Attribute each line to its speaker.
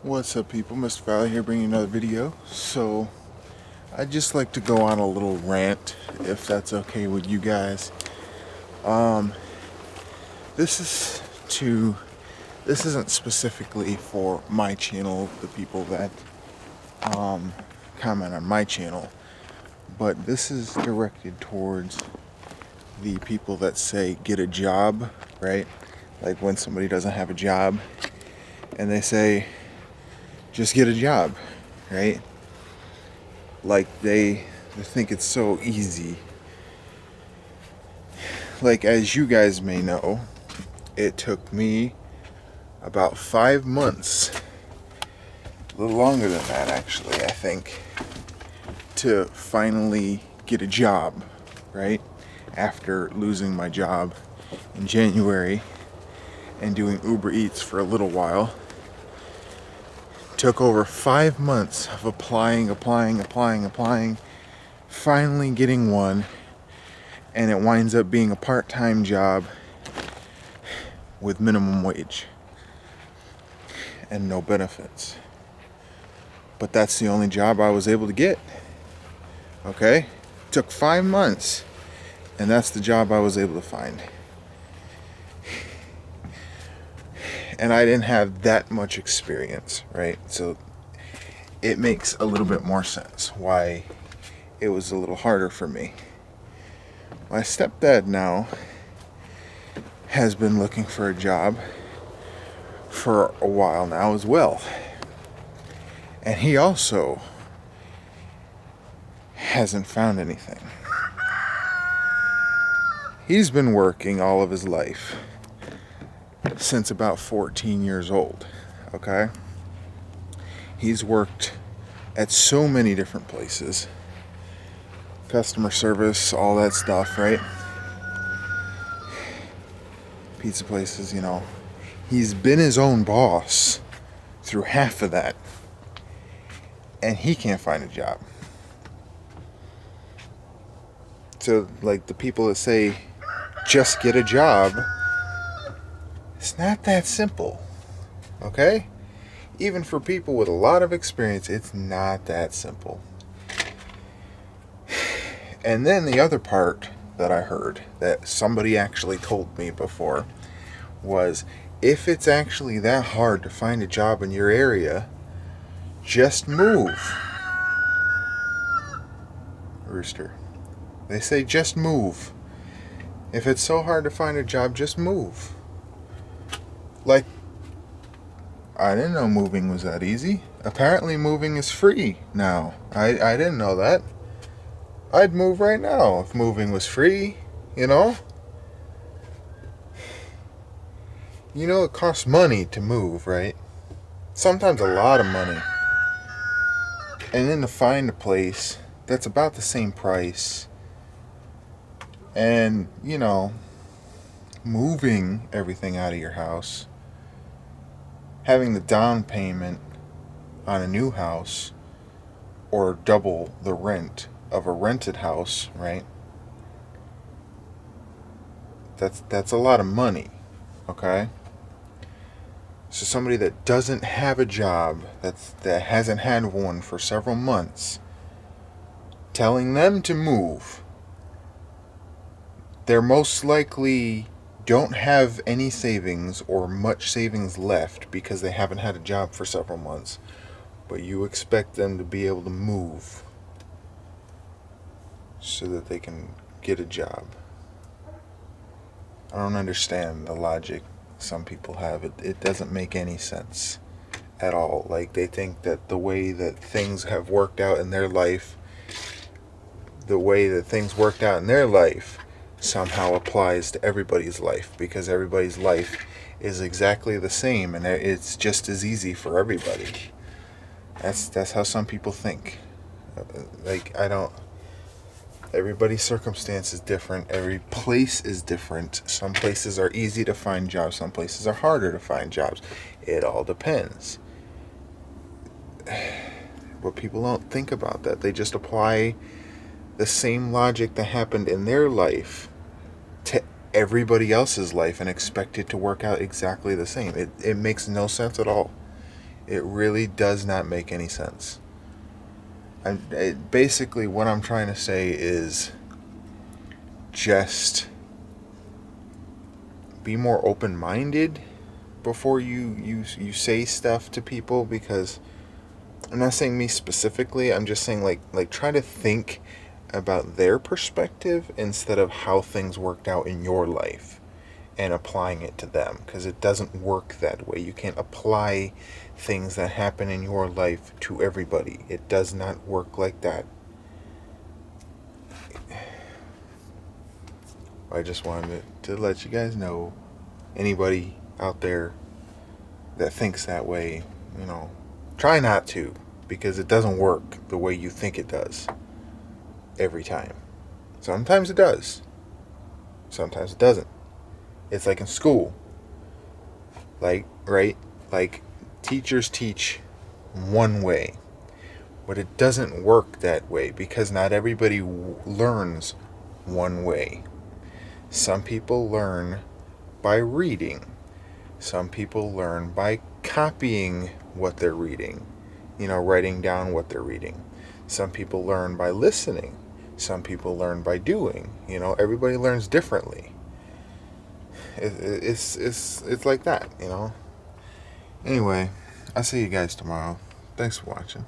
Speaker 1: What's up, people? MrFalliorsLife here, bringing another video. So I'd just like to go on a little rant, if that's okay with you guys. This is to this isn't specifically for my channel, the people that comment on my channel, but this is directed towards the people that say get a job, right? Like when somebody doesn't have a job and they say just get a job, right? Like they think it's so easy. Like, as you guys may know, it took me about 5 months, a little longer than that actually, I think, to finally get a job, right? After losing my job in January and doing Uber Eats for a little while. Took over 5 months of applying, finally getting one, and it winds up being a part-time job with minimum wage and no benefits. But that's the only job I was able to get. Okay? Took 5 months, and that's the job I was able to find. And I didn't have that much experience, right? So it makes a little bit more sense why it was a little harder for me. My stepdad now has been looking for a job for a while now as well. And he also hasn't found anything. He's been working all of his life, since about 14 years old, okay? He's worked at so many different places. Customer service, all that stuff, right? Pizza places, you know. He's been his own boss through half of that. And he can't find a job. So, like, the people that say, just get a job, it's not that simple, okay? Even for people with a lot of experience, it's not that simple. And then the other part that I heard, that somebody actually told me before, was if it's actually that hard to find a job in your area, just move. Rooster. They say just move. If it's so hard to find a job, just move. Like, I didn't know moving was that easy. Apparently moving is free now. I didn't know that. I'd move right now if moving was free, you know? You know it costs money to move, right? Sometimes a lot of money. And then to find a place that's about the same price. And, you know, moving everything out of your house, having the down payment on a new house, or double the rent of a rented house, right? That's a lot of money, okay? So somebody that doesn't have a job, that hasn't had one for several months, telling them to move, they're most likely don't have any savings or much savings left because they haven't had a job for several months. But you expect them to be able to move so that they can get a job. I don't understand the logic some people have. It doesn't make any sense at all. Like, they think that the way that things have worked out in their life, somehow applies to everybody's life, because everybody's life is exactly the same and it's just as easy for everybody. That's how some people think. Like, everybody's circumstance is different. Every place is different. Some places are easy to find jobs. Some places are harder to find jobs. It all depends. But people don't think about that. They just apply the same logic that happened in their life to everybody else's life and expect it to work out exactly the same. It makes no sense at all. It really does not make any sense. Basically, what I'm trying to say is just be more open-minded before you say stuff to people, because I'm not saying me specifically, I'm just saying like try to think about their perspective instead of how things worked out in your life and applying it to them, because it doesn't work that way. You can't apply things that happen in your life to everybody. It does not work like that. I just wanted to let you guys know, anybody out there that thinks that way, try not to, because it doesn't work the way you think it does every time. Sometimes it does. Sometimes it doesn't. It's like in school. Right? Like, teachers teach one way, but it doesn't work that way because not everybody learns one way. Some people learn by reading. Some people learn by copying what they're reading, writing down what they're reading. Some people learn by listening. Some people learn by doing. Everybody learns differently. It's like that. Anyway, I'll see you guys tomorrow. Thanks for watching.